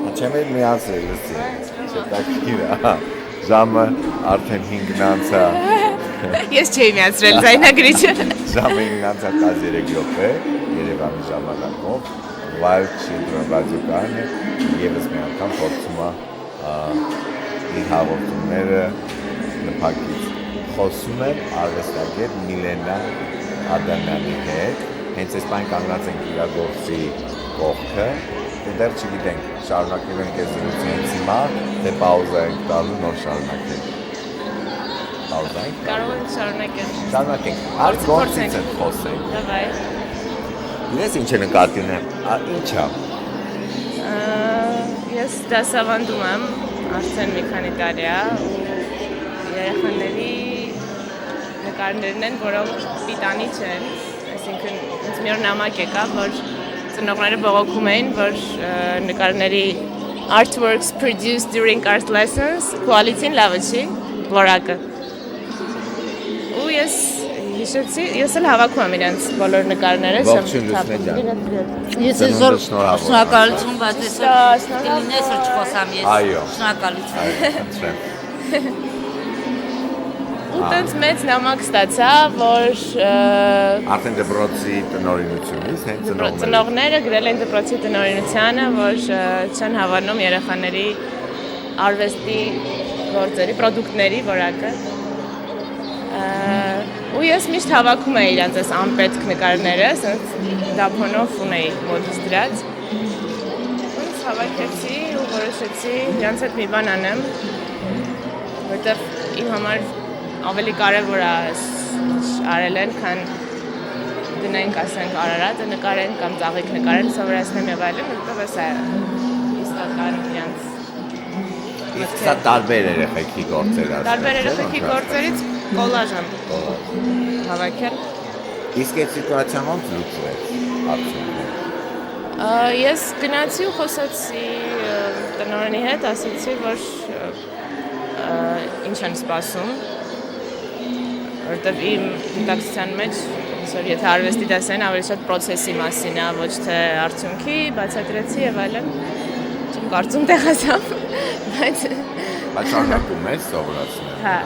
Չեմ էլ միացրել, հետաքրքիր է, ժամը արդեն 5-ից է։ Ես չէի միացրել ձայնագրիչը։ Ժամը 5:13 րոպե, Երևանի ժամանակով, Wild Children ռադիոկայանը եւս մի անգամ փորձում է իր հաղորդումները նպատակից։ Խոսում է արվեստագետ Միլենա Ադամյանի հետ, հենց այս բան կանգնած ենք իր գործի կողքը, ու դեռ չգիտենք, շարունակել ենք այս զրույցը հիմա, թե պաուզա ենք տալու, նոր շարունակենք։ Պաուզա ենք։ Կարող ենք շարունակել։ Շարունակենք։ Արդ գործից ենք խոսենք։ Դավայ։ Ես ինչ է նկատի ունեմ, ինչ է։ Ես դասավանդում եմ արդեն մի քանի տարի է ու երեխաների նկարներն են, որոնք պիտանի չեն, այսինքն ինձ մի օր նամակ եկավ, որ ծնողները բողոքում էին, որ նկարների artworks produced during art lessons quality-ն լավը չի, որակը։ Ու ես հիշեցի, ես էլ հավաքում եմ իրենց բոլոր նկարները, Ողջույն Լուսնե ջան։ Ես այսօր շնորհակալություն, բայց այսօր կլինես որ չխոսամ ես։ Այո։ Շնորհակալություն։ Ու տենց մեծ նամակ ստացա, որ Արդեն դպրոցի տնօրինությունից, հենց ծնողները գրել են դպրոցի տնօրինությանը, որ չեն հավանում երեխաների արվեստի գործերի, պրոդուկտների որակը։ Ու ես միշտ հավաքում էի իրենց այս անպետք նկարները, ասենց դափոնով ունեի մոտից դրած։ Ոնց հավաքեցի ու որոշեցի իրենց հետ մի բան անեմ, որտեղ իմ համար ավելի կարևոր է արել են, քան դնենք, ասենք, Արարատը նկարեն կամ ծաղիկ նկարեն, սովորացնեմ եւ այլն, որտեղ էս է իսկական իրենց։ Իսկ սա տարբեր երեխեքի գործեր է։ Տարբեր երեխեքի գործերից կոլաժ եմ հավաքել։ Իսկ այդ սիտուացիան ոնց լուծվեց արդյունքում։ Ես գնացի ու խոսեցի տնօրենի հետ, ասացի, որ ինչ են սպասում, որովհետև իմ գիտակցության մեջ, այսօր եթե արվեստի դասեն ավելի շատ պրոցեսի մասին է, ոչ թե արդյունքի, բացատրեցի եւ այլն։ Չեմ կարծում տեղացավ, բայց շարունակում ես սովորացնել։ հա։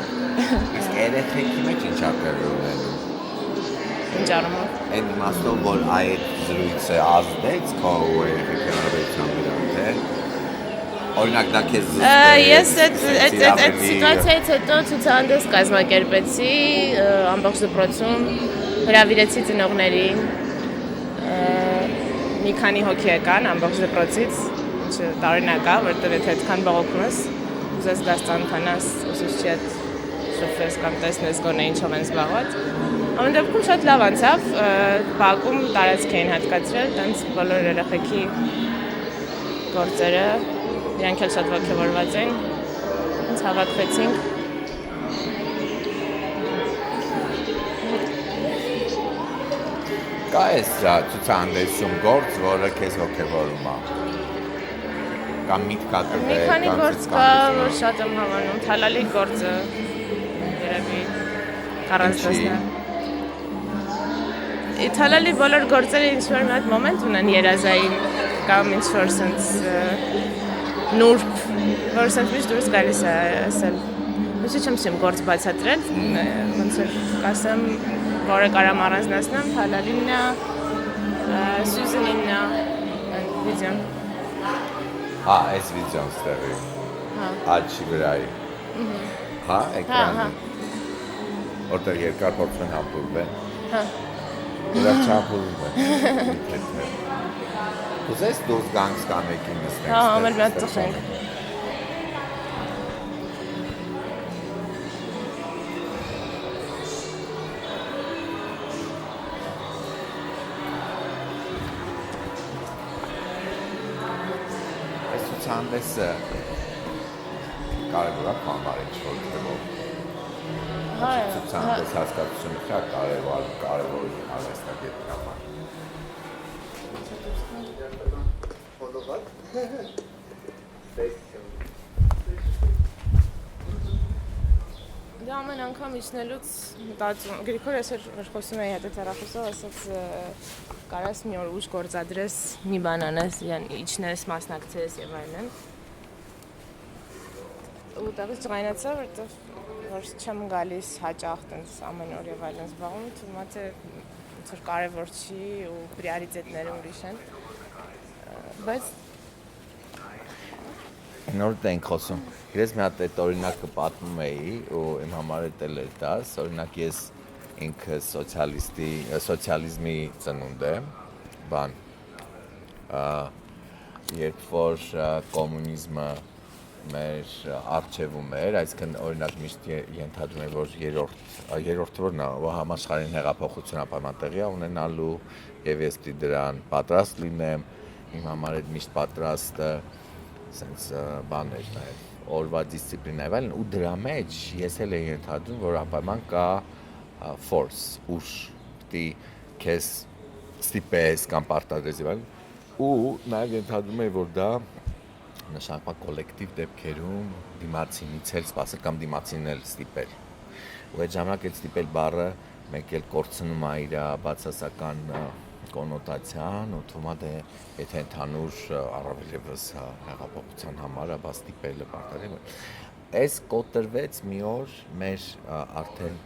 Իսկ երեխեքի մեջ ինչ ակերր ունենում։ Ինչ առումով։ Այն իմաստով, որ այդ զրույցը ազդեց քո երեխեքի հարաբերության վրա, թե օրինակ դա քեզ զսպեց։ Ես այդ սիտուացիայից հետո ցուցահանդես կազմակերպեցի ամբողջ դպրոցում, հրավիրեցի ծնողներին, մի քանի հոգի եկան ամբողջ դպրոցից, ինչը տարօրինակ է, որտեղ եթե այդքան բողոքում ես, ուզես գաս ծանոթանաս ուսուցչի հետ շփվես կամ տեսնես գոնե ինչով են զբաղված։ Ամեն դեպքում շատ լավ անցավ, բակում տարածք էին հատկացրել, տենց բոլոր երեխեքի գործերը, իրանք էլ շատ ոգևորված էին, հենց հավաքվեցինք։ Կա էս ցուցահանդեսում գործ, որը քեզ ոգևորում է։ Կամ միտք ատվել։ Մի քանի գործ կա, որ շատ եմ հավանում, Թալալի գործը, երևի 40 Թալալի բոլոր գործերը ինչ-որ մի հատ մոմենտ ունեն երազային կամ ինչ-որ սենց նուրբ, որ սենց միշտ դուրս գալիս է ասել։ Միշտ չեմ սիմ գործ բացատրել, ոնց որ կասեմ, որը կարամ առանձնացնեմ, Թալալինն է, Սյուզենինն է, վիդեոն։ Հա, այս վիդեոն ստեղի։ Աչի վրայի։ Հա, էկրանը։ Որտեղ երկար փորձեն համբուրվել։ Հա։ Դրա չափուրում է։ Ուզես դուրս գանք կանեկին նստենք։ Հա, ամեն մի հատ ծխենք։ Այս ցուցահանդեսը կարևոր է բանալ ինչ-որ թվով։ Ցուցահանդես հասկացությունը շատ կարևոր արվեստագետի համար։ Դա ամեն անգամ իջնելուց մտածում, Գրիգոր այսօր որ խոսում էի հետ հեռախոսով, ասաց կարաս մի օր ուժ գործադրես, մի բան անես, իջնես, մասնակցես եւ այլն։ Ու դեռ ջղայնացա, որ չեմ գալիս հաճախ տենց ամեն օր եւ այլն զբաղվում, թվում է թե ոնց որ կարեւոր չի ու պրիորիտետները ուրիշ են։ Բայց նոր ենք խոսում։ Ես մի հատ այդ օրինակը պատմում էի ու իմ համար էլ էր դաս, օրինակ ես ինքը սոցիալիզմի ծնունդ եմ, բան, երբ որ կոմունիզմը մեր առջևում էր, այսինքն օրինակ միշտ ենթադրում էր, որ երրորդը որն է, համաշխարհային հեղափոխությունը պայման տեղի ունենալու եւ ես պիտի դրան պատրաստ լինեմ, իմ համար այդ միշտ պատրաստը sense բան էր նաև օրվա դիսցիպլինա եւ այլն ու դրա մեջ ես էլ եմ ենթադրում որ ապայման կա force ուժ պիտի քեզ ստիպես կամ պարտադրես եւ այլն ու նաև ենթադրում եմ որ դա նշանակում է կոլեկտիվ դեպքերում դիմացինից էլ սпасել կամ դիմացինն էլ ստիպել ու այդ ժամանակ այդ ստիպել բառը մեկ էլ կորցնում է իր բացասական կոնոտացիան ու թվում է եթե ընդհանուր առավել եւս հեղափոխության համար բաց ստիպելը պարտադիր այս կոտրվեց մի օր մեր արդեն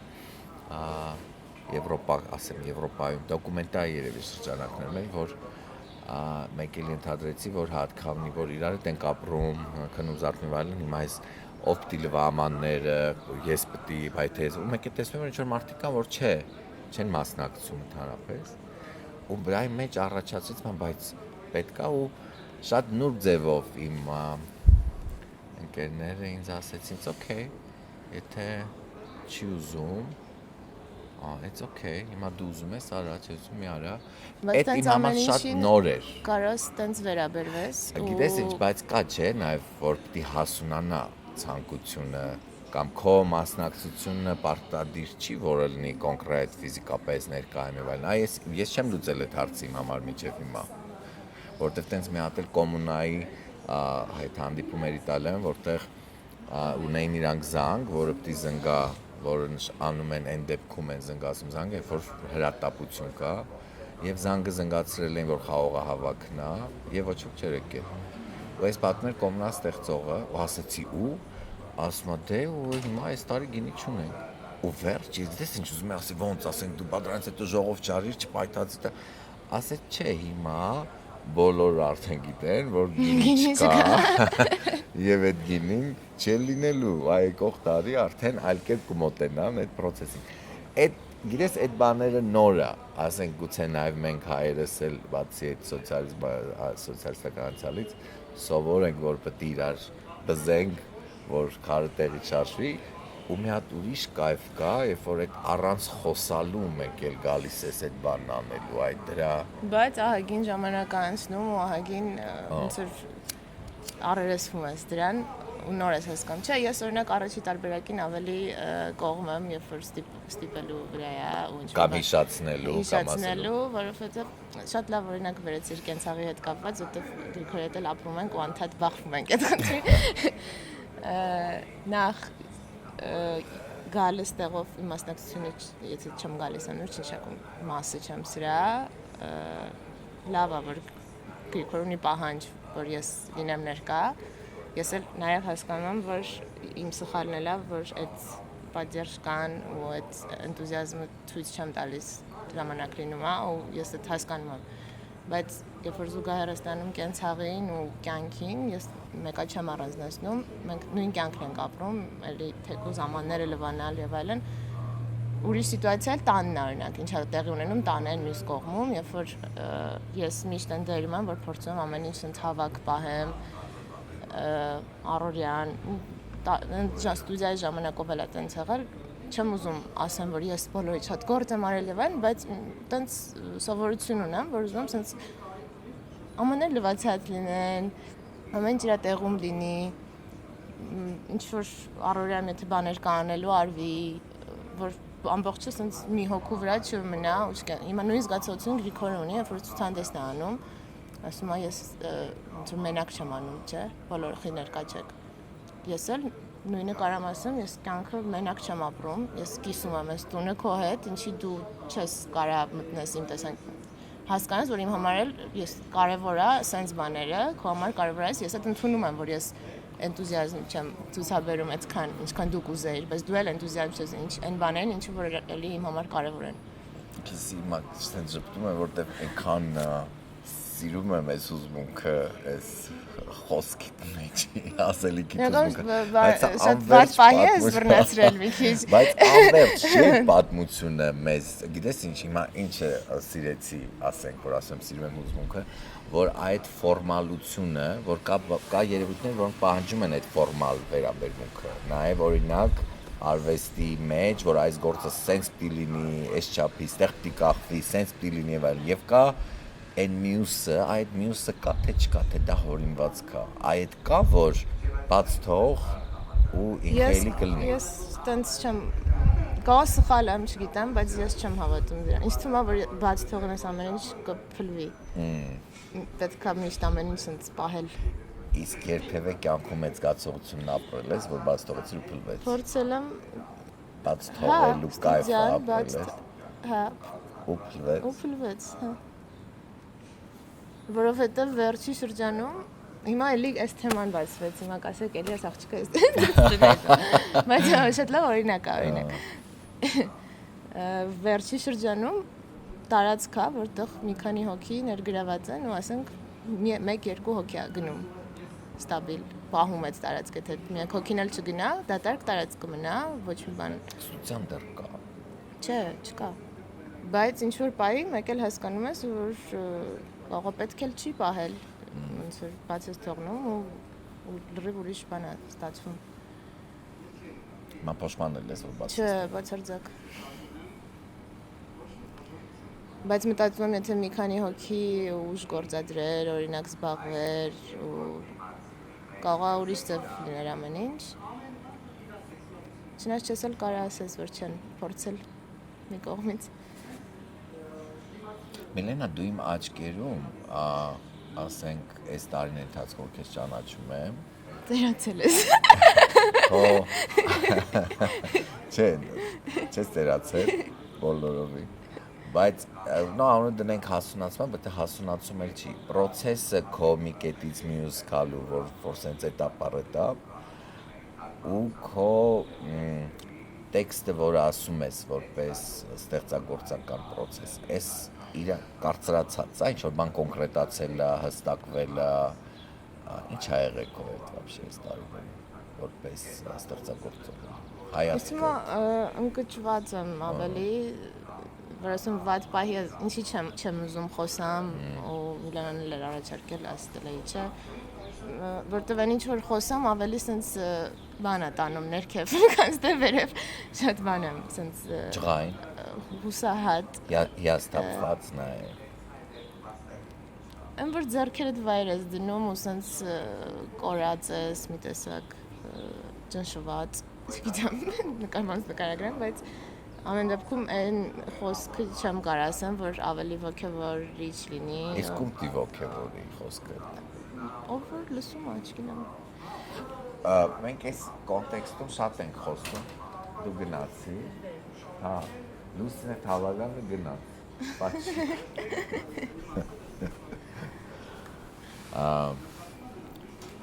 Եվրոպայում դոկումենտային երևի շրջանակներում են որ մեկ էլ ընդհանրեցի որ հատկավնի որ իրար հետ ենք ապրում քնում զարթնում այլն հիմա այս ով պիտի լվա ամանները ես պիտի բայթե ու մեկ է տեսնում որ ինչ որ մարդիկ կան որ չեն մասնակցում ընդհանրապես ու բրայի մեջ առաջացրեց ման բայց պետքա ու շատ նուրբ ձևով իմ ընկերները ինձ ասեցին okay եթե չի ուզում it's okay հիմա դու ուզում ես արա չի ուզում մի արա այդ իմ համար շատ նոր էր կարաս տենց վերաբերվես գիտես ինչ բայց կա չէ նաև որ պիտի հասունանա ցանկությունը կամ քո մասնակցությունը պարտադիր չի որը լինի կոնկրետ ֆիզիկապես ներկայանում եւ այլն ես չեմ լուծել այդ հարցը իմ համար միջև հիմա որտեվ տենց մի հատ էլ կոմունայի այդ հանդիպումների տալ են որտեղ ունեին իրանք զանգ որը պիտի զնգա որը անում են այն դեպքում են զնգացում զանգը երբ որ հրատապություն կա եւ զանգը զնգացրել են որ խաղողը հավաքնա եւ ոչ ոք չէր եկել ու այս պատմել կոմունա ստեղծողը ու ասեցի ու ասում դե ու հիմա այս տարի գինի չունենք ու վերջ ես ինչ ուզում եմ ասի ոնց ասենք դու բادرանից հետո ժողով ճարիր չպայթացի դա ասեց չէ հիմա բոլորը արդեն գիտեն որ գինի չկա եւ այդ գինին չի լինելու այկող տարի արդեն այլ կերպ կմոտենան այդ process-ին այդ գիտես այդ բաները նոր է ասենք գուցե նաեւ մենք հայերս էլ բացի այդ սոցիալիստական անցյալից սովոր ենք որ պետք է իրար բզենք որ քարը տեղի չարժվի ու մի հատ ուրիշ կայֆ կա երբ որ այդ առանց խոսալու մեկ էլ գալիս ես այդ բանն անելու այդ դրա բայց ահագին ժամանակ անցնում ու ահագին ոնց որ առերեսվում ես դրան ու նոր ես հասկանում չէ ես օրինակ առաջի տարբերակին ավելի կողմ եմ երբ որ ստիպելու վրա է ու ինչ կամ հիշացնելու որովհետեւ շատ լավ օրինակ վերեցիր կենցաղի հետ կապված որտեղ դուք հետ էլ ապրում ենք ու անդադ բախվում ենք այդ խնդրի նախ գալիս տեղով իմ մասնակցությունը եթե չեմ գալիս անուր չնշանակում մասը չեմ սրա լավ է որ քրկորունի պահանջ որ ես լինեմ ներկա ես էլ նաև հասկանում եմ որ իմ սխալն է լավ որ այդ պատերժկան ու այդ энտուզիազմը ցույց չեմ տալիս ժամանակ լինում է ու ես այդ հասկանում եմ բայց երբ որ զուգահեռ ես տանում կենցաղին ու կյանքին ես մեկը չեմ առանձնացնում մենք նույն կյանքն ենք ապրում էլի թեկուզ ամանները լվանալ եւ այլն ուրիշ սիտուացիա էլ տանն է օրինակ ինչա տեղի ունենում տանեն մյուս կողմում երբ որ ես միշտ ընդդերում եմ որ փորձում եմ ամեն ինչ ցած հավաք պահեմ առօրյան ստուդիայի ժամանակով էլ է տենց եղել չեմ ուզում ասեմ որ ես բոլորի շատ գործ եմ արել եւ այլն բայց տենց սովորություն ունեմ որ ուզում եմ ցած ամաներ լվացած լինեն ամեն ինչ իր տեղում լինի ինչ որ առօրյա եթե բաներ կանելու արվի որ ամբողջը ցած մի հոգու վրա չմնա ու հիմա նույն զգացողություն Գրիգորը ունի երբ որ ցուցահանդեսն է անում ասում է ես ոնց որ մենակ չեմ անում չէ բոլորը ներկա չեք ես էլ նույնը կարամ ասեմ ես կյանքը մենակ չեմ ապրում ես կիսում եմ այս տունը քո հետ ինչի դու չես կարա մտնես իմ հասկանաս, որ իմ համար էլ ես կարևոր է sense բաները, քո համար կարևոր է, ես այդ ընդունում եմ, որ ես էնտուզիազմ չեմ ցուցաբերում այդքան, ինչքան դու կուզեիր, բայց դու էլ էնտուզիազմ ես ինչ այն բաներն, ինչը որ էլի իմ համար կարևոր են։ Ես հիմա ցույց ժպտում եմ, որտեղ այնքան սիրում եմ այս ուզմունքը, այս խոսքի մեջ ասելիքի ուզմունքը։ Բայց պահի ես բռնացրել մի քիչ։ Բայց անվերջ չէ պատմությունը մեզ, գիտես ինչ, հիմա ինչը սիրեցի, ասենք, որ ասեմ սիրում եմ ուզմունքը, որ այդ ֆորմալությունը, որ կա երևույթներ, որոնք պահանջում են այդ ֆորմալ վերաբերմունքը, նաև օրինակ արվեստի մեջ, որ այս գործը սենց պիտի լինի, այս չափի, ստեղ պիտի կախվի, սենց պիտի լինի եւ այլն, եւ կա այն մյուսը, այդ մյուսը կա թե չկա, թե դա հորինված կա, այդ կա, որ բաց թող ու ինքնելի կլինի։ Ես տենց չեմ, կա սխալ եմ, չգիտեմ, բայց ես չեմ հավատում դրան։ Ինձ թվում է, որ բաց թողն այս ամեն ինչ կփլվի։ Պետք է միշտ ամեն ինչ ինձ պահել։ Իսկ երբևէ կյանքում այդ զգացողությունն ապրել ես, որ բաց թողեցիր ու փլվեց։ Փորձել եմ բաց թողել ու կայֆ ապրել ես։ Հա։ Ու փլվեց։ Ու փլվեց, հա։ Որովհետև վերջի շրջանում հիմա էլի այս թեման բացվեց, հիմա կասեք էլի այս աղջիկը էս։ Բայց շատ լավ օրինակ է։ Վերջի շրջանում տարածք կա, որտեղ մի քանի հոգի ներգրաված են ու ասենք 1-2 հոգի է գնում ստաբիլ, պահում այդ տարածքը, թե միակ հոգին էլ չգնա, դատարկ տարածք կմնա, ոչ մի բան։ Սուտյան դեռ կա։ Չէ, չկա։ Բայց ինչ որ պահի մեկ էլ հասկանում ես, որ աղա պետք էլ չի պահել, ոնց որ բաց ես թողնում ու լրիվ ուրիշ բան է ստացվում։ Մա փոշմանել ես որ բաց։ Չէ, բացարձակ։ Բայց մտածում եմ, եթե մի քանի հոգի ուժ գործադրեր, օրինակ զբաղվեր ու կաղա ուրիշ ձև լիներ ամեն ինչ։ Չնայած չես էլ կարա ասես, որ չեն փորձել մի կողմից։ Միլենա, դու իմ աչքերում, ասենք, այս տարին ընթացքում որ քեզ ճանաչում եմ, Տերացել ես։ Չէ, չես տերացել բոլորովի։ Բայց անունը դնենք հասունացման, բայց հասունացում էլ չի։ Պրոցեսը քո մի կետից մյուս գալու, որ սենց էտապ ու քո տեքստը, որ ասում ես որպես ստեղծագործական պրոցես, այս իր կարծրացած, ինչ որ բան կոնկրետացել է, հստակվել է, ինչ ա եղել քո հետ вообще այս տարիներին, որպես ստեղծագործող։ Հիմա ընկճված եմ ավելի, որ ասում վատ պահի, ինչի չեմ ուզում խոսամ, ու Միլանան էլ էր առաջարկել ասել է իջը, որտև այն ինչ որ խոսամ ավելի սենց բան է տանում ներքև, կանց դե վերև շատ բան եմ, սենց ջղային, հուսահատ, հիաստապվածն է։ Այն որ ձեռքերդ վայր ես դնում ու սենց կորած ես մի տեսակ ճնշված, չգիտեմ, նկարմանց նկարագրեմ, բայց ամեն դեպքում այն խոսքը չեմ կարող ասեմ, որ ավելի ոգևորիչ լինի։ Իսկ ում դի ոգևորի խոսքը։ Ով որ լսում աչքին եմ։ Մենք այս կոնտեքստում շատ ենք խոսում։ Դու գնացի, հա, Լուսինե Թավալյանը գնաց։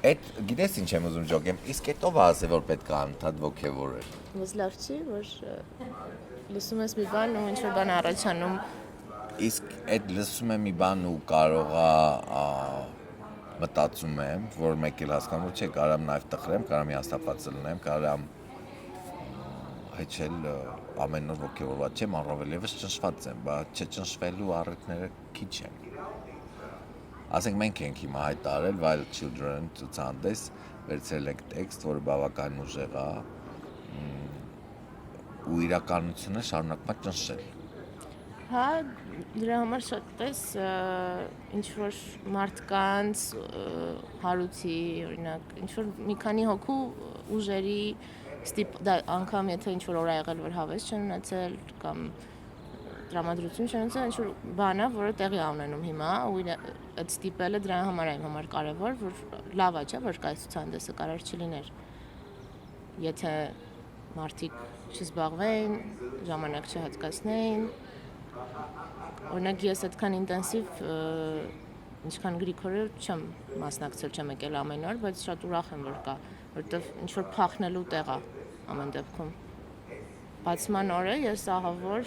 Այդ գիտես ինչ եմ ուզում ճոգեմ, իսկ հետո ասել որ պետք է անդադ ոգևորել։ Ոնց լավ չի, որ լսում ես մի բան ու ինչ որ բան առաջանում։ Իսկ այդ լսում եմ մի բան ու կարող է մտածում եմ, որ մեկ էլ հասկանում չէ, կարամ նաև տխրեմ, կարամ հիաստապված լինեմ, կարամ հեչել ամեն օր ոգևորված չեմ, առավել ևս ճնշված եմ, բայց չճնշվելու առիթները քիչ են։ Ասենք մենք ենք հիմա հայտարարել Wild Children ցուցահանդես, վերցրել ենք տեքստ, որը բավական ուժեղ է, ու իրականությունը շարունակում է ճնշել։ Հա, դրա համար շատ պես ինչ որ մարդկանց հարուցի, օրինակ, ինչ որ մի քանի հոգու ուժերի անգամ եթե ինչ որ օր ա եղել, որ հավես չեն ունեցել կամ տրամադրություն չեն ունեցել, ինչ որ բան է, որը տեղի է ունենում հիմա, ու այդ ստիպելը դրա համար է իմ համար կարևոր, որ լավ է, չէ, որ կայ ցուցահանդեսը կարար չլիներ։ Եթե մարդիկ չզբաղվեին, ժամանակ չհատկացնեին, օրինակ ես այդքան ինտենսիվ ինչքան գրիգորը չեմ մասնակցել, չեմ եկել ամեն օր, բայց շատ ուրախ եմ որ կա, որովհետև ինչ որ փախնելու տեղ է ամեն դեպքում։ Բացման օրը ես ահավոր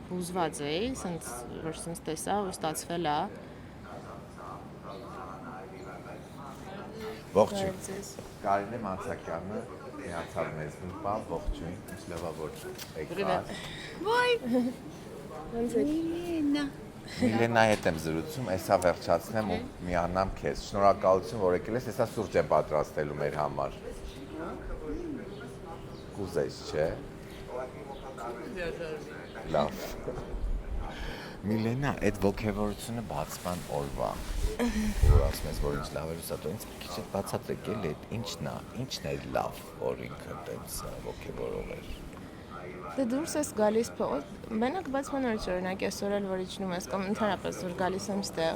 հուզված էի, որ սենց տեսա, որ ստացվել է։ Ողջույն։ Կարինե Մանցակյանը միացավ մեզ մի բան, ողջույն, ինչ լավավոր եկար։ Ոյ։ Միլենայի հետ եմ զրուցում, այսա վերջացնեմ ու միանամ քեզ։ Շնորհակալություն, որ եկել ես, այսա սուրճ եմ պատրաստելու մեր համար։ Կուզես, չէ՞։ Լավ։ Միլենա, այդ ոգևորությունը բացման օրվա, որ ասում ես, որ ինչ լավ էր ուսատո, ինձ մի քիչ բացատրեք էլի, ինչն է լավ, որ ինքը տենց ոգևորող էր։ Դե դուրս ես գալիս փողոց, մենակ բացման օրը օրինակ այսօր էլ որ իջնում ես կամ ընդհանրապես որ գալիս եմ ստեղ,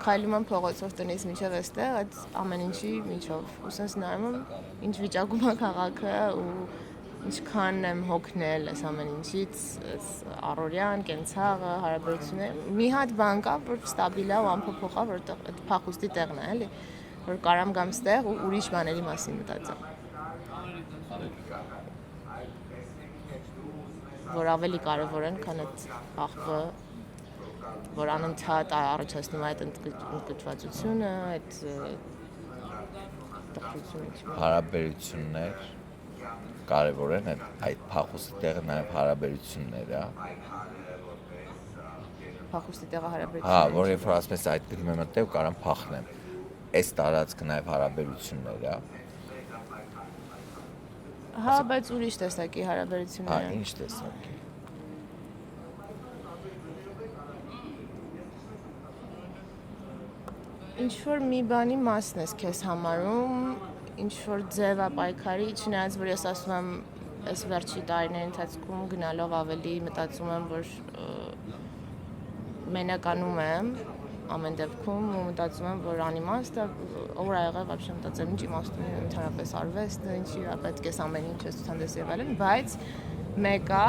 քայլում եմ փողոցով տնից մինչև այստեղ, այդ ամեն ինչի միջով, ու սենց նայում եմ ինչ վիճակում է քաղաքը ու ինչքան եմ հոգնել այս ամեն ինչից, առօրյան, կենցաղը, հարաբերությունները, մի հատ բան կա, որ ստաբիլ է ու անփոփոխ է, որ այդ փախուստի տեղն է, էլի, որ կարամ գամ ստեղ ու ուրիշ բաների մասին մտածեմ։ Որ ավելի կարևոր են, քան այդ աղբը, որ անընդհատ առաջացնում է այդ ընդգծվածությունը, այդ տխրությունը։ Հարաբերություններ կարևոր են, այդ փախուստի տեղը նաև հարաբերություններ է։ Փախուստի տեղը Հա, հարաբերություններ։ որ երբ որ ասում ես այդ դեպքում եմ մտել ու կարամ փախնեմ։ Այս տարածքը նաև հարաբերություններ է։ Հա, բայց ուրիշ տեսակի Հա, հարաբերություններ են։ ինչ տեսակի։ Ինչ որ մի բանի մասն ես քեզ համարում, ինչ որ ձև է պայքարի, չնայած որ ես ասում եմ, այս վերջի տարիների ընթացքում գնալով ավելի մտածում եմ, որ մենականում եմ ամեն դեպքում ու մտածում եմ, որ անիմաստ է, որ ա եղել вообще մտածել ինչ իմաստ ունի ընդհանրապես արվեստը, ինչի է պետք է ամեն ինչ ցուցանդես եւ այլն, բայց մեկը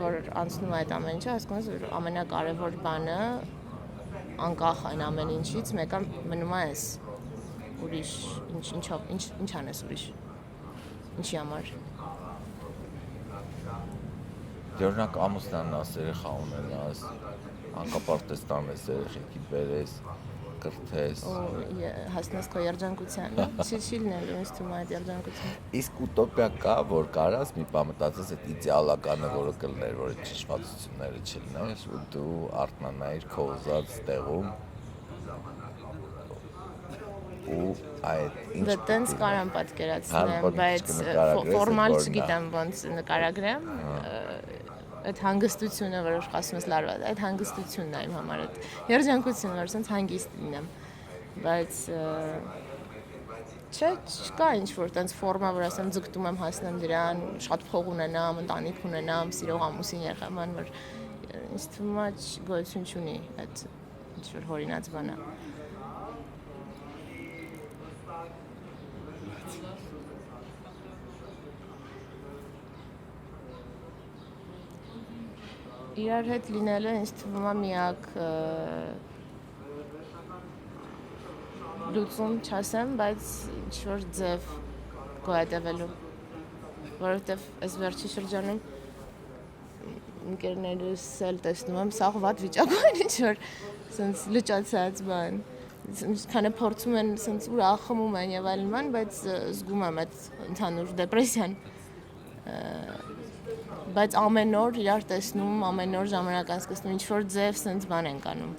որ անցնում է այդ ամեն ինչը, հասկանում ես, որ ամենակարևոր բանը անկախ այն ամեն ինչից մեկը մնում է այս ուրիշ ինչ անես ուրիշ ինչի համար Օրինակ ամուսնանն երեխա ունենաս, անկապարտես տանես երեխեքի բերես, կրթես։ Հասնես քո երջանկությանը, չի լինելու ինձ թվում է այդ երջանկությունը։ Իսկ ուտոպիա կա, որ կարաս մի բան մտածես այդ իդեալականը, որը կլներ, որ այդ ճշմարտությունները չլինեն, ու դու արթնանայիր քո ուզած տեղում ու այդ ինչ Դե տենց կարամ պատկերացնեմ, բայց ֆորմալ չգիտեմ ոնց նկարագրեմ։ Այդ հանգստությունը, որ ասում ես լարված, այդ հանգստությունն է իմ համար, այդ երջանկությունը, որ ասենց հանգիստ լինեմ, բայց չկա ինչ-որ տենց ֆորմա, որ ասեմ ձգտում եմ հասնեմ դրան, շատ փող ունենամ, ընտանիք ունենամ, սիրող ամուսին երեխաման, որ ինձ թվում է գոյություն չունի այդ ինչ-որ հորինած բանը։ Իրար հետ լինելը ինձ թվում է միակ լուծում չասեմ, բայց ինչ-որ ձև գոյատևելու, որովհետև այս վերջի շրջանում ընկերներս էլ տեսնում եմ, սաղ վատ վիճակում են ինչ-որ սենց լճացած բան, քանը փորձում են սենց ուրախ խմում են եւ այլն բան, բայց զգում եմ այդ ընդհանուր դեպրեսիան, բայց ամեն օր իրար տեսնում, ամեն օր ժամանակ անցկացնում, ինչ-որ ձև սենց բան ենք անում։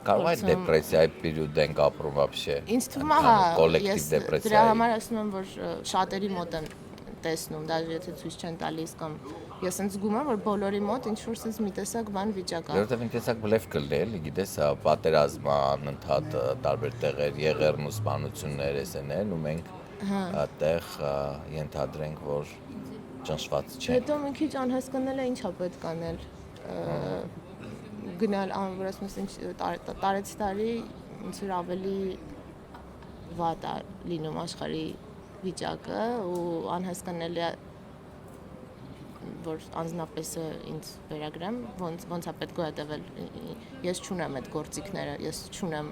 Կարող է դեպրեսիայի պերիոդ ենք ապրում вообще։ Ինձ թվում է, հա, կոլեկտիվ ես դեպրեսիայի։ դրա համար ասում եմ, որ շատերի մոտ եմ տեսնում, даже եթե ցույց չեն տալիս կամ ես ինձ զգում եմ, որ բոլորի մոտ ինչ-որ սենց մի տեսակ բան վիճակ է։ Որովհետև մի տեսակ բլեֆ կլինի, էլի, գիտես, պատերազմը անընդհատ տարբեր տեղեր, եղերն ու սպանություններ էսեն ու մենք այդտեղ ենթադրենք, որ ճնշված չենք։ Հետո մի քիչ անհասկանալ է ինչա պետք անել։ Գնալ որ ասում ես ինչ տարեց տարի ինչ որ ավելի վատ է լինում աշխարհի վիճակը ու անհասկանալի է որ անձնապես ինձ վերագրեմ, ոնց է պետք գոյատևել։ Ես չունեմ այդ գործիքները, ես չունեմ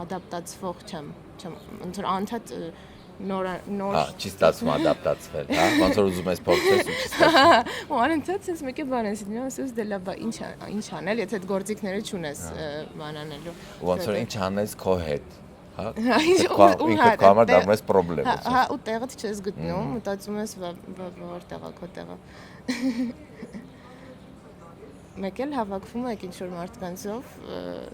ադապտացվող չեմ, ոնց որ անդադ նոր չի ստացվում ադապտացվել, հա, ոնց որ ուզում ես փոխել ու չի ստացվում։ Ու անընդհատ sense մեկ է բան ես դնում, ասես դե լավ, ինչ անել, եթե այդ գործիքները չունես բան անելու։ Ոնց որ ինչ անես քո հետ, հա։ Ու ինքդ քո համար դառնում ես խնդրեմ։ Հա, ու տեղդ չես գտնում, մտածում ես որտեղ է քո տեղը։ Մեկ էլ հավաքվում եք ինչ-որ մարդկանցով,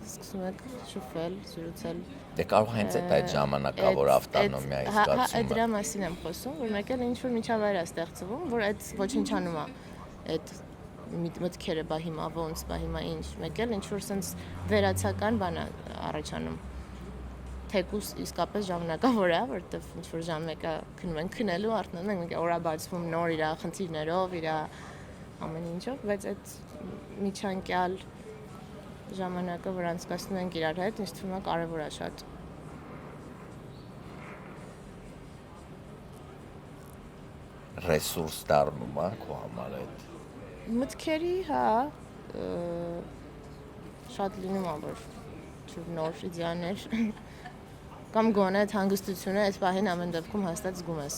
սկսում եք շփվել, զրուցել։ Դե կարող հենց այդ ժամանակավոր ավտոնոմիայի զգացումը։ Հա, այդ դրա մասին եմ խոսում, որ մեկ էլ ինչ-որ միջավայր է ստեղծվում, որ այդ ոչնչանում է այդ մտքերը բա հիմա ոնց, բա հիմա ինչ, մեկ էլ ինչ-որ sense վերացական բան է առաջանում։ Թեկուս իսկապես ժամանակավոր է, որտեվ ինչ-որ ժամ մեկը քնում ենք քնելու, արթնանում ենք, օրա բացվում նոր իր խնդիրներով, իր ամեն ինչով, բայց այդ միջանկյալ ժամանակը, որ անցկացնում ենք իրար հետ, ինձ թվում է կարևոր է շատ։ Ռեսուրս դառնում է քո համար այդ։ Մտքերի, հա, շատ լինում է, որ նոր իդեաներ կամ գոնե այդ հանգստությունը այդ պահին ամեն դեպքում հաստատ զգում ես,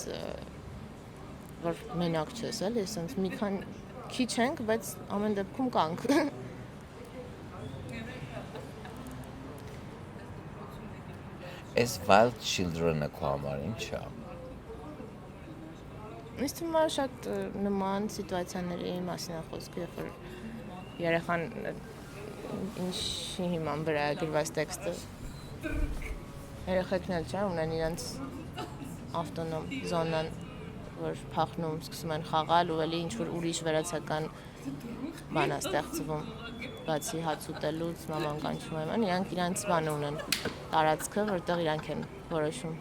որ մենակ չես, էլի, ասենց մի քան քիչ ենք, բայց ամեն դեպքում կանք։ Այս Wild Children-ը քո համար ինչ է։ Ինձ թվում է շատ նման սիտուացիաների մասին է խոսքը, երբ որ երեխան ինչի հիման վրա է գրված տեքստը։ Երեխեքն էլ չէ, ունեն իրենց ավտոնոմ զոնան, որ փախնում, սկսում են խաղալ ու էլի ինչ-որ ուրիշ վերացական բան է ստեղծվում, բացի հաց ուտելուց, մաման կանչում է, իրանք իրանց բանը ունեն, տարածքը, որտեղ իրանք են որոշում։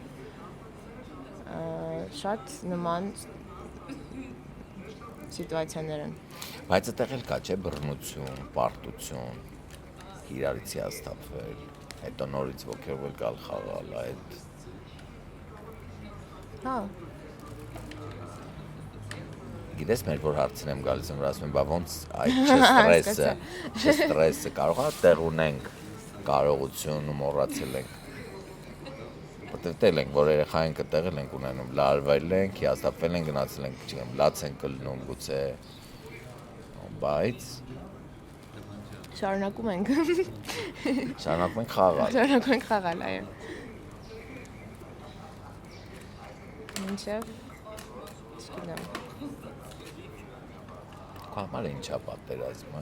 Շատ նման սիտուացիաներ են։ Բայց այդտեղ էլ կա չէ բռնություն, պարտություն, իրարից հիասթափվել, հետո նորից ոգևորվել գալ խաղալ, այդ։ Հա։ Գիտես մեր որ հարցին եմ գալիս եմ, որ ասում եմ, բա ոնց այդ չստրեսը կարող է տեղ ունենք կարողություն ու մոռացել ենք։ Որտեղ տել ենք, որ երեխա ենք տեղել ենք ունենում, լարվել ենք, հիասթափվել ենք, գնացել ենք, չգիտեմ, լաց ենք կլնում գուցե, բայց շարունակում ենք։ Շարունակում ենք խաղալ։ Շարունակում ենք խաղալ, այո։ Մինչև չգիտեմ։ Քո համար ինչ է պատերազմը։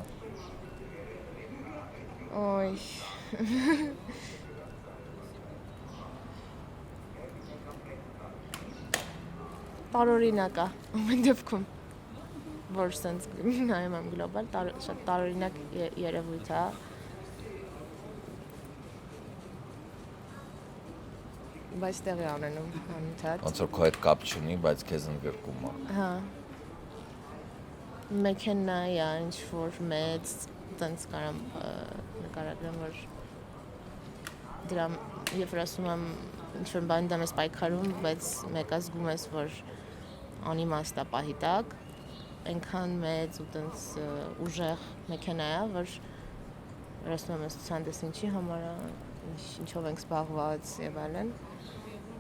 Օй։ Տարօրինակ է, ամեն դեպքում, որ sense նայում եմ գլոբալ, շատ տարօրինակ երևույթ է։ Բայց տեղի անենում անընդհատ։ Ոնց որ քո հետ կապ չունի, բայց քեզ ընդգրկում է։ Հա։ Մեքենայի է ինչ-որ մեծ, տենց կարամ նկարագրեմ, որ դրա, երբ որ ասում եմ ինչ-որ բան դեմ ես պայքարում, բայց մեկը զգում ես, որ անիմաստ է պահի տակ, այնքան մեծ ու տենց ուժեղ մեքենա է, որ ասում եմ ես ցանդես ինչի համար է, ինչով ենք զբաղված եւ այլն,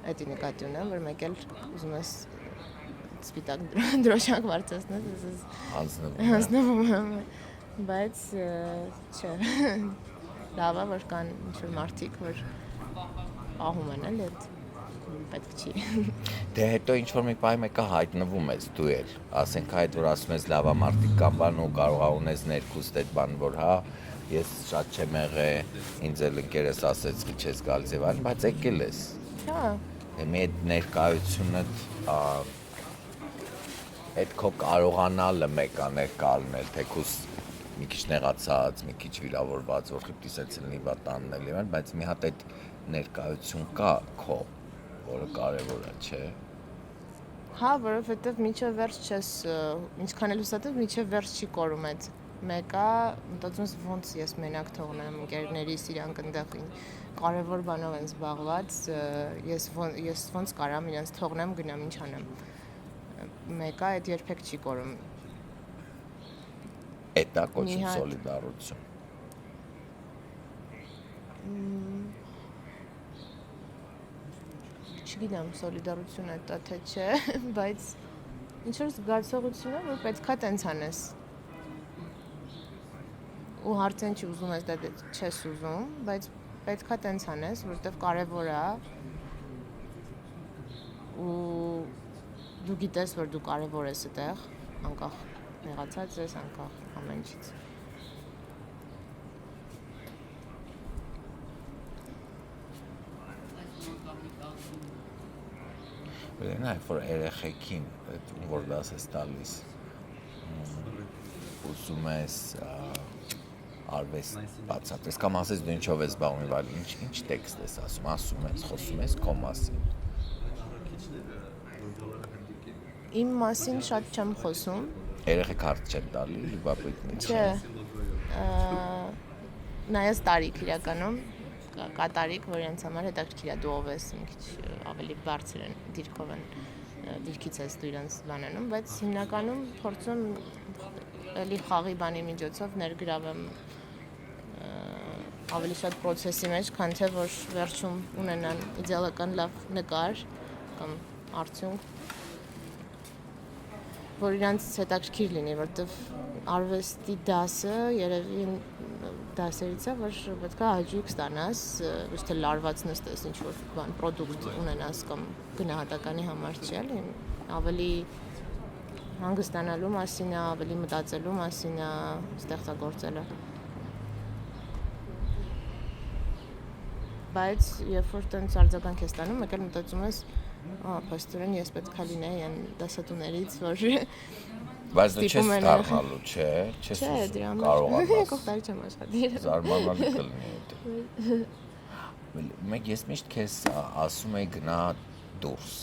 այդ նկատի ունեմ, որ մեկ էլ ուզում ես սպիտակ դրոշակ վարձացնես, հանձնվում եմ, բայց չէ, լավ է, որ կան ինչ-որ մարդիկ, որ պահում են էլ այդ պետք չի։ Դե հետո ինչ-որ մի պահի մեկը հայտնվում ես դու էլ, ասենք այդ, որ ասում ես լավա մարդիկ կան բան ու կարող է ունես ներքուստ այդ բան, որ հա, ես շատ չեմ եղել, ինձ էլ ընկերս ասեց քիչ ես գալիս եւ այլն, բայց եկել ես։ Հա։ Մի այդ ներկայությունը այդ քո կարողանալը մեկ աներ կալնել, թեկուս մի քիչ նեղացած, մի քիչ վիրավորված, որ խիպտիս էլ լինի վատ աննել եւ այլն, բայց մի հատ այդ ներկայություն կա քո, որը կարեւոր է, չէ։ Հա, որովհետեւ միջև վերջ չես, ինչքան էլ հուսատես, միջև վերջ չի կորում այդ։ Մեկը մտածում ես ոնց ես մենակ թողնեմ ընկերներիս իրանք այնտեղ կարևոր բանով են զբաղված, ես ոնց կարամ իրենց թողնեմ գնամ ինչ անեմ։ մեկը այդ երբեք չի կորում։ Էտա կոչում սոլիդարություն։ Չգիտեմ սոլիդարություն է դա թե չէ, բայց ինչ որ զգացողություն է, որ պետքա տենց անես։ Ու հարցեն չի ուզում ես դա չես ուզում, բայց պետքա տենց անես, որովհետև կարևոր է ու դու գիտես, որ դու կարևոր ես այդտեղ, անկախ եղածած ես, անկախ ամեն ինչից։ Նաև որ երեխեքին որ դաս ես տալիս ուզում ես արվեստ բացատրես կամ ասես դու ինչով ես զբաղվում, բայց ինչ տեքստ ես ասում ես, խոսում ես քո մասին։ Իմ մասին շատ չեմ խոսում։ Երեխեք հարց չեն տալի, լիբապետն Չէ։ Նայած տարիք իրականում կա տարիք, որ ինձ համար հետաքրքիր է դու ով ես, մի քիչ ավելի բարձր են դիրքով են դիրքից ես դու իրենց բանանում, բայց հիմնականում փորձում էլի խաղի բանի միջոցով ներգրավեմ ավելի շատ process-ի մեջ, քան թե որ վերջում ունենան իդեալական լավ նկար կամ արդյունք, որ իրանց հետաքրքիր լինի, որտեվ արվեստի դասը երևի դասերից է, որ պետք է հաճույք ստանաս, ոչ թե լարված նստես ինչ-որ բան, պրոդուկտ ունենաս կամ գնահատականի համար չի, էլի, ավելի հանգստանալու մասին է, ավելի մտածելու մասին է, ստեղծագործելը։ Բայց երբ որ տենց արձագանք ես տանում, մեկ էլ մտածում ես, փաստորեն ես պետք է լինեի այն դասատուներից, որ բայց դու չես դառնալու, չէ, չես կարողանաս։ Կողտարի չեմ աշխատել։ Զարմանալի կլինի դա։ Մեկ ես միշտ քեզ ասում եի գնա դուրս։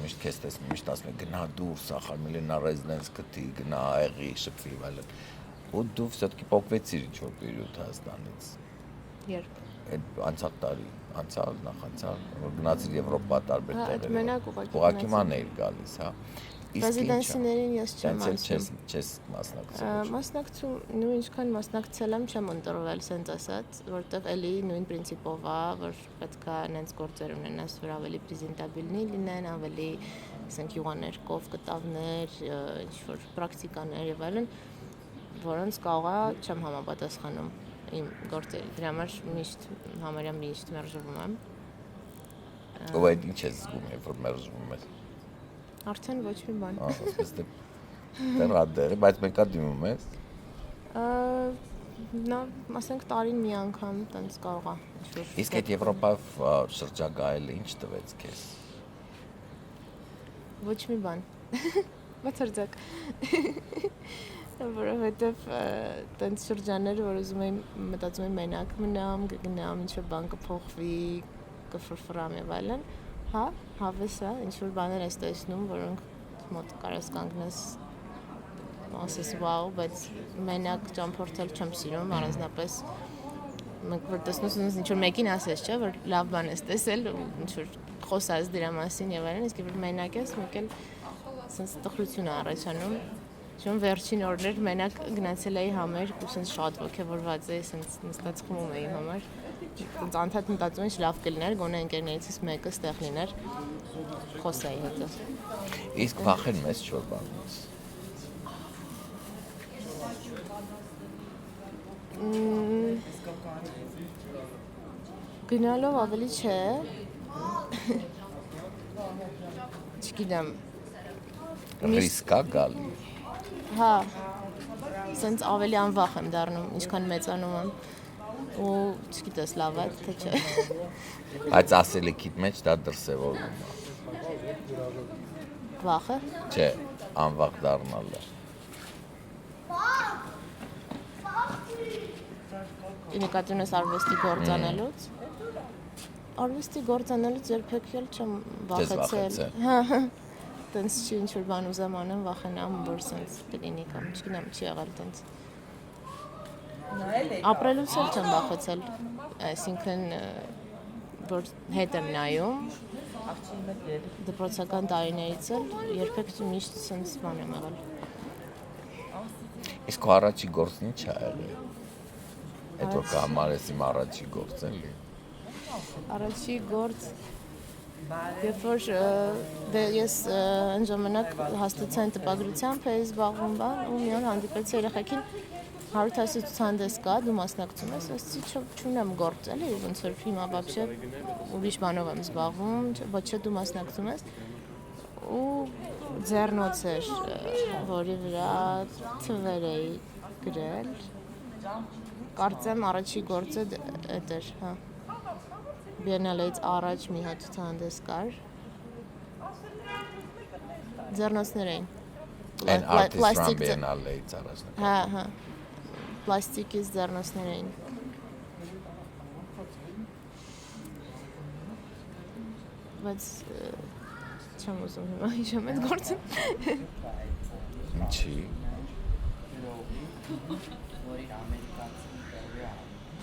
Միշտ քեզ տեսնում, միշտ ասում եի գնա դուրս, ախր միլենա ռեզիդենս գտի, գնա աղի, շփվի այլն։ Ու դու все-таки փոխվեցիր ինչ որ պերիոդ Հայաստանից։ Երբ։ Այդ անցած տարի, նախանցալ, որ գնացիր Եվրոպա տարբեր տեղեր։ Ուղղակի ման էիր գալիս, հա։ Ռեզիդենսիներին ես չեմ ասում։ Չես մասնակցել։ Մասնակցում, նույն ինչքան մասնակցել եմ, չեմ ընտրվել, սենց ասած, որտեվ էլի նույն պրինցիպով է, որ պետք է նենց գործեր ունենաս, որ ավելի պրեզենտաբիլնի լինեն, ավելի, ասենք, յուղաներկով կտավներ, ինչ-որ պրակտիկաներ եւ այլն, որոնց կարող է չեմ համապատասխանում իմ գործերի։ Դրա համար համարյա միշտ մերժվում եմ։ Ո՞վ այդ ինչ ես զգում, երբ որ մերժվում ես։ Արդեն ոչ մի բան։ Ասես դեռ ադերը, բայց մեկա դիմում ես։ Նա, ասենք, տարին մի անգամ տենց կարող է։ Իսկ այդ Եվրոպայով շրջագայելը ինչ տվեց քեզ։ Ոչ մի բան։ Բացարձակ։ Որովհետև տենց շրջաններ, որ ուզում եմ մտածում եմ մենակ մնամ, գնամ, ինչ-որ բան կփոխվի, կֆրֆրամ եւ այլն, հա, հավես է, ինչ-որ բաներ ես տեսնում, որոնք մոտ կարաս կանգնես, ասես վաու, բայց մենակ ճամփորդել չեմ սիրում, առանձնապես մենք որ տեսնես ինչ-որ մեկին ասես, չէ, որ լավ բան ես տեսել, ինչ-որ խոսած դրա մասին եւ այլն, իսկ որ մենակ ես, մեկ էլ sense տխրություն է առաջանում։ Չուն վերջին օրներ մենակ գնացել էի համերգ ու sense շատ ոգևորված էի, sense նստած խմում էի համար։ Sense անդադ մտածում եմ լավ կլիներ, գոնե ընկերներիցս մեկը ստեղ լիներ, խոսայի հետո։ Իսկ վախենում ես ինչ-որ բանից։ Գնալով ավելի չէ։ Չգիտեմ։ Ռիսկա գալի։ Հա, sense ավելի անվախ եմ դառնում, ինչքան մեծանում եմ ու չգիտես լավ է, թե չէ։ Բայց ասելիքիդ մեջ դա դրսևորվում է։ Վախը։ Չէ, անվախ դառնալը։ Նկատի ունես արվեստի գործանելուց։ Արվեստի գործանելուց երբեք էլ չեմ վախեցել։ Հա։ Տենց չի ինչ-որ բան ուզեմ անեմ, վախենամ, որ սենց կլինի կամ չգիտեմ, չի եղել տենց։ Ապրելուց էլ չեմ վախեցել, այսինքն որ հետ եմ նայում, դպրոցական տարիներից էլ երբեք միշտ սենց բան եմ եղել։ Իսկ քո առաջի գործն ինչ է եղել։ Այդ որ կհամարես իմ առաջի գործը։ Առաջի գործ երբ որ ես այն ժամանակ հաստատության տպագրությամբ էի զբաղվում բան ու մի օր հանդիպեցի երեխեքին հարութասի ցուցահանդես կա դու մասնակցում ես ասեցի չունեմ գործ էլի ոնց որ հիմա вообще ուրիշ բանով եմ զբաղվում ոչ չէ դու մասնակցում ես ու ձեռնոց էր որի վրա թվեր էի գրել կարծեմ առաջի գործը էդ էր հա Biennale-ից առաջ մի հատ ցուցահանդես կար ձեռնոցներ էին An artist from Biennale-ից առաջ հա պլաստիկից ձեռնոցներ էին բայց չեմ ուզում հիմա հիշեմ այդ գործը Ինչի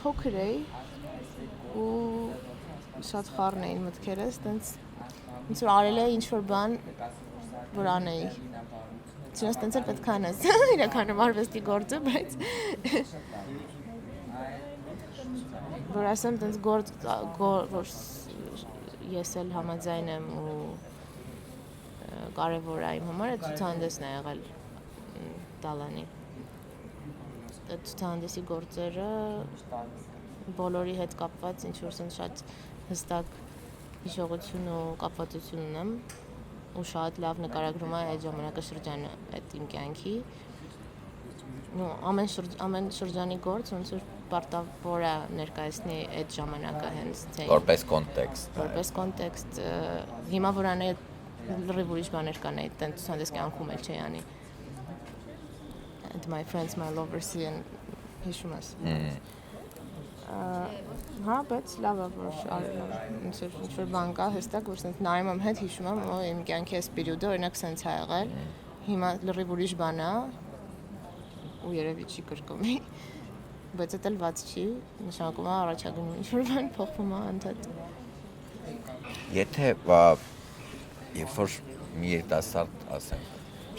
փոքր էի ու շատ խառն էին մտքերս, տենց ոնց որ արել էի ինչ-որ բան, որ անեի։ Չնայած տենց էլ պետք է անես, իրականում արվեստի գործը, բայց որ ասեմ տենց գործ, որ ես էլ համաձայն եմ ու կարևոր է իմ համար, այդ ցուցահանդեսն է եղել Դալանի։ Այդ ցուցահանդեսի գործերը բոլորի հետ կապված ինչ-որ շատ հստակ հիշողություն ու կապվածություն ունեմ ու շատ լավ նկարագրում է այդ ժամանակաշրջանը այդ իմ կյանքի ու ամեն շրջանի գործ ոնց որ պարտավոր է ներկայացնի այդ ժամանակը հենց որպես կոնտեքստ հիմա որ անեի լրիվ ուրիշ բաներ կան այդ տենց ցուցահանդես կյանքում էլ չի անի and my friends my lovers and հիշում ես Հա, բայց լավ է, որ ինչ-որ բան կա հստակ, որ սենց նայում եմ հետ հիշում եմ, ու իմ կյանքի այս պերիոդը օրինակ սենց է եղել, հիմա լրիվ ուրիշ բան է, ու երևի չի կրկնվի, բայց էդ էլ ված չի, նշանակում է առաջագնում ինչ-որ բան փոխվում է անդադ։ Եթե երբ որ մի երիտասարդ, ասենք,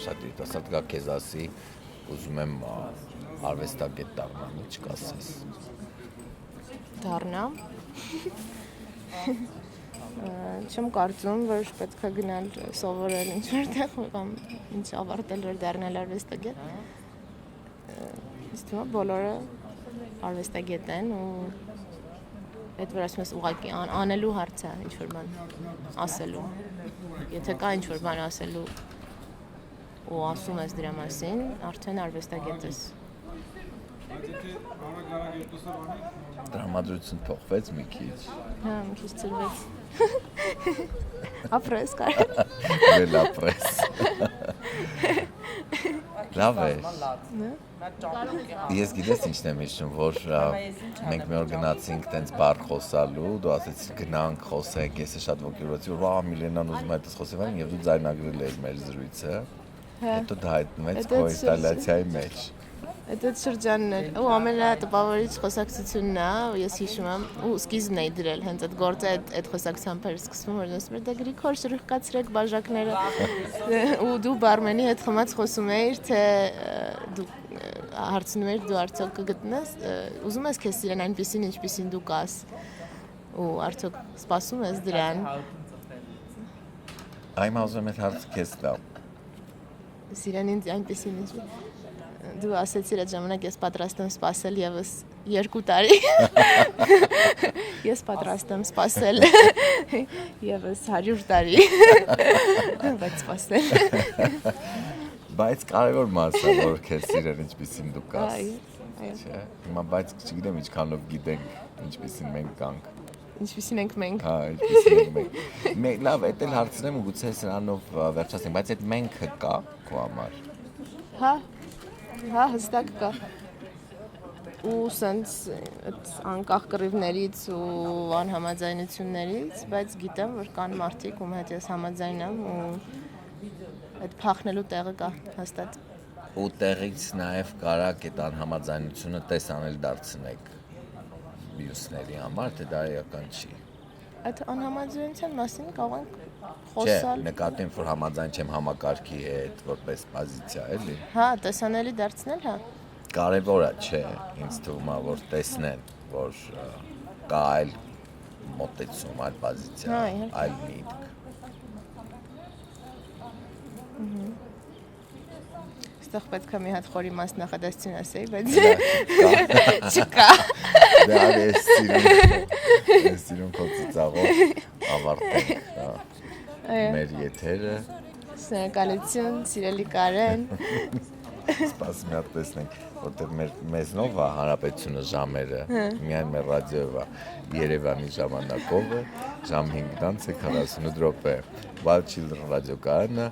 շատ երիտասարդ գա քեզ ասի, ուզում եմ արվեստագետ դառնալ, ինչ կասես։ Դառնամ։ Չեմ կարծում, որ պետք է գնալ սովորել ինչ-որ տեղ կամ ինչ ավարտել որ դառնալ արվեստագետ։ Իսկ թվում է բոլորը արվեստագետ են ու այդ որ ասում ես ուղղակի անելու հարց է ինչ-որ բան ասելու։ Եթե կա ինչ-որ բան ասելու ու ասում ես դրա մասին, արդեն արվեստագետ ես։ Տրամադրություն փոխվեց մի քիչ։ Հա, մի քիչ ծրվեց։ Ապրես կար։ Վել ապրես։ Լավ է։ Ես գիտես ինչն եմ հիշում, որ մենք մի օր գնացինք տենց բար խոսալու, դու ասեցիր գնանք խոսենք, ես շատ ոգևորվեցի, որ վա Միլենան ուզում է այդպես խոսել եւ դու ձայնագրել ես մեր զրույցը։ Հետո դա հայտնվեց քո ինստալացիայի մեջ։ Այդ շրջանն էր, ու ամենատպավորիչ խոսակցությունն է, ու ես հիշում եմ, ու սկիզբն էի դրել, հենց այդ գործը այդ խոսակցությամբ էր սկսվում, որ ասում էր, դե Գրիգոր շրխկացրեք բաժակները, ու դու բարմենի հետ խմած խոսում էիր, թե դու հարցնում էիր, դու արդյոք կգտնես, ուզում ես քեզ սիրեն այնպիսին, ինչպիսին դու կաս, ու արդյոք սպասում ես դրան։ Այմ ուզում եմ հարցը քեզ տամ։ Սիրեն ինձ այնպիսին, ինչպիսին Դու ասեցիր այդ ժամանակ ես պատրաստ եմ սպասել եւս 2 տարի։ Ես պատրաստ եմ սպասել եւս 100 տարի։ Բայց սպասել։ Բայց կարևոր մաս է որ քեզ սիրեն ինչպիսին դու կաս։ Այո։ Հիմա բայց չգիտեմ ինչքանով գիտենք ինչպիսին մենք կանք։ Ինչպիսին ենք մենք։ Հա, ինչպիսին ենք մենք։ Մենք լավ էդ էլ հարցնեմ ու գուցե սրանով վերջացնենք, բայց այդ մենքը կա քո համար։ Հա, հստակ կա։ Ու սենց այդ անկախ կռիվներից ու անհամաձայնություններից, բայց գիտեմ, որ կան մարդիկ, ում հետ ես համաձայն եմ ու այդ փախնելու տեղը կա հաստատ։ Ու տեղից նաև կարակ այդ անհամաձայնությունը տեսանել դարձնեք մյուսների համար, թե դա էական չի։ այդ անհամաձայնության մասին կարող ենք Չէ, խոսալ։ նկատեմ, որ համաձայն չեմ համակարգի հետ որպես պոզիցիա, էլի։ Հա, տեսանելի դարձնել, հա։ Կարևոր է, չէ, ինձ թվում է, որ տեսնեն, որ կա այլ մոտեցում, այլ պոզիցիա, Հա, իհարկե։ այլ միտք։ Այստեղ պետք է մի հատ խորի մասնախադասություն ասեի, բայց Դա չկա։ Դե արի ես սիրում քո ծիծաղով ավարտենք մեր եթերը։ Շնորհակալություն, սիրելի Կարեն։ Սպասում եմ տեսնենք, որտեղ մեզնով է հանրապետությունը ժամերը, միայն մեր ռադիոյով է Երևանի ժամանակով է, ժամ 5:48 րոպե։ Wild Children ռադիոկայանը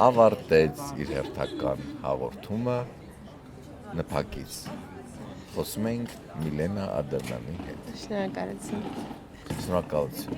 ավարտեց իր հերթական հաղորդումը նփակից։ Խոսում ենք Միլենա Ադամյանի հետ։ Շնորհակալություն։ Շնորհակալություն։